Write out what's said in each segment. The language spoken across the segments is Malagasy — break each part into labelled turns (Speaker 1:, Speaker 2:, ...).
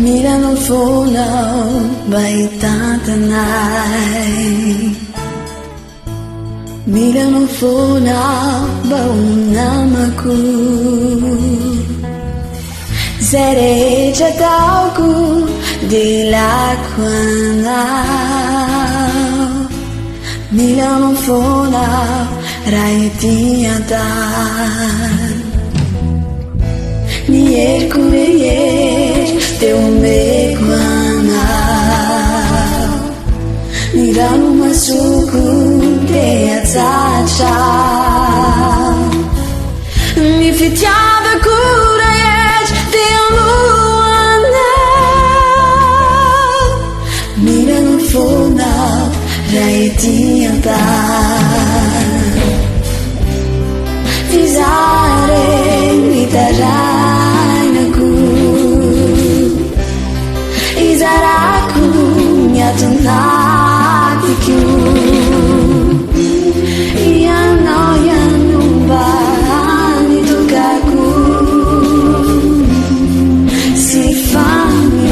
Speaker 1: Mila no fonaw baitatanay. Mila no fonaw baunamaku. Zereja tauku dilakwanau. Mila no fonaw raitiatan. Nier kureyer teu mekwanau. Niranu masuku te atsacha. Mi fitiava kurayej teu luanau. Mira no fonau raitiatan. Fizare mitarainaku. Izaraku nyatunatiku. Anao yanumba nitukaku.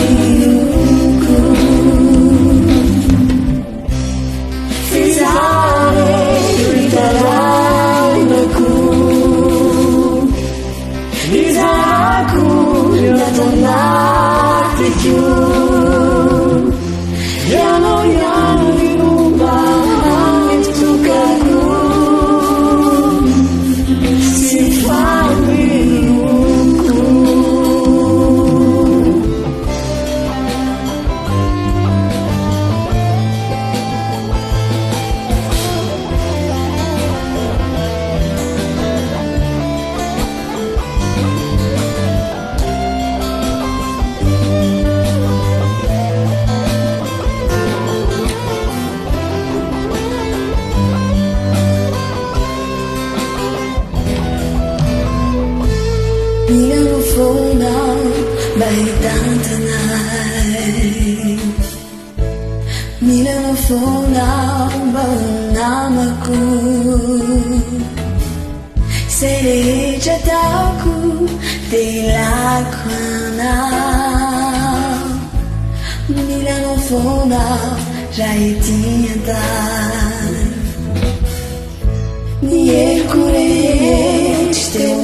Speaker 1: Sifamiuku. Fizare mitarainaku. Izaraku nyatunatiku. Anao yanumba nitukaku. Sifamiuku. Mila no fonaw baitatanay. Mila no fonaw baunamaku. Sereja tauku dilakwanau. Mila no fonaw raitiatan. Nier kureej teu